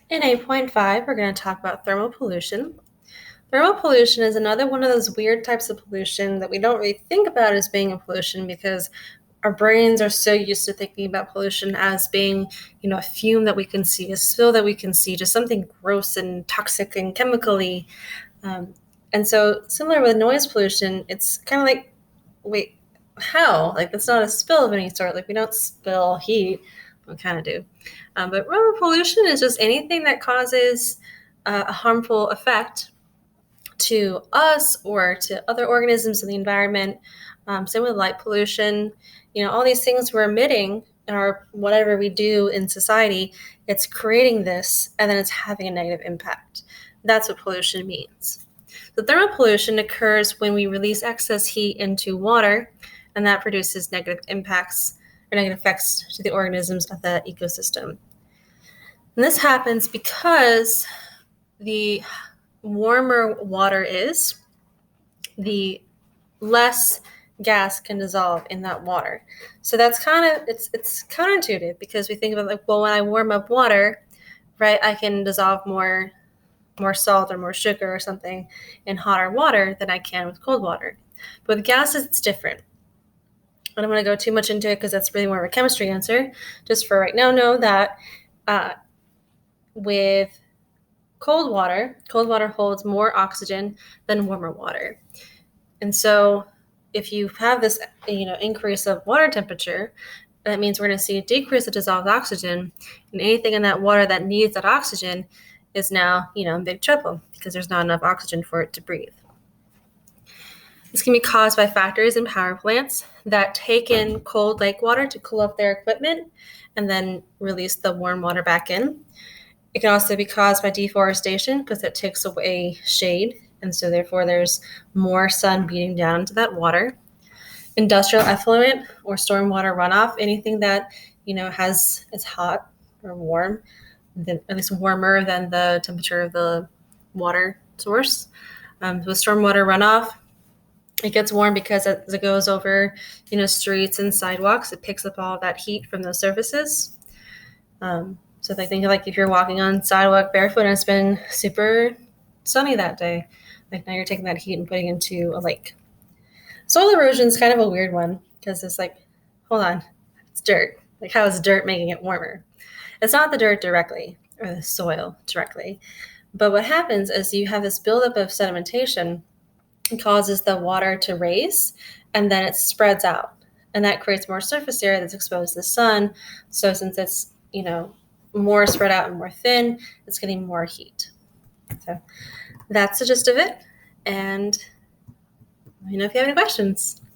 In 8.5, we're going to talk about thermal pollution. Thermal pollution is another one of those weird types of pollution that we don't really think about as being a pollution because our brains are so used to thinking about pollution as being, a fume that we can see, a spill that we can see, just something gross and toxic and chemically. Um, and so, similar with noise pollution, it's kind of like, wait, how? Like, that's not a spill of any sort. Like, we don't spill heat. We kind of do. But rubber pollution is just anything that causes a harmful effect to us or to other organisms in the environment. Same with light pollution. All these things we're emitting in our whatever we do in society, it's creating this and then it's having a negative impact. That's what pollution means. So thermal pollution occurs when we release excess heat into water, and that produces negative impacts or negative effects to the organisms of the ecosystem. And this happens because the warmer water is, the less gas can dissolve in that water. So that's it's counterintuitive because we think about like, well, when I warm up water, right, I can dissolve more salt or more sugar or something in hotter water than I can with cold water. But with gases, it's different. I don't want to go too much into it because that's really more of a chemistry answer. Just for right now, know that uh, with cold water holds more oxygen than warmer water. And so if you have this, increase of water temperature, that means we're going to see a decrease of dissolved oxygen, and anything in that water that needs that oxygen is now, in big trouble because there's not enough oxygen for it to breathe. This can be caused by factories and power plants that take in cold lake water to cool off their equipment and then release the warm water back in. It can also be caused by deforestation because it takes away shade, and so therefore there's more sun beating down into that water. Industrial effluent or stormwater runoff, anything that is hot or warm, at least warmer than the temperature of the water source. With stormwater runoff, it gets warm because as it goes over, streets and sidewalks, it picks up all that heat from those surfaces. So if I think like if you're walking on sidewalk barefoot and it's been super sunny that day, like now you're taking that heat and putting it into a lake. Soil erosion is kind of a weird one because it's like, hold on, it's dirt. Like, how is dirt making it warmer? It's not the dirt directly or the soil directly. But what happens is you have this buildup of sedimentation. It causes the water to raise and then it spreads out. And that creates more surface area that's exposed to the sun. So since it's, more spread out and more thin, it's getting more heat. So that's the gist of it. And let me know if you have any questions.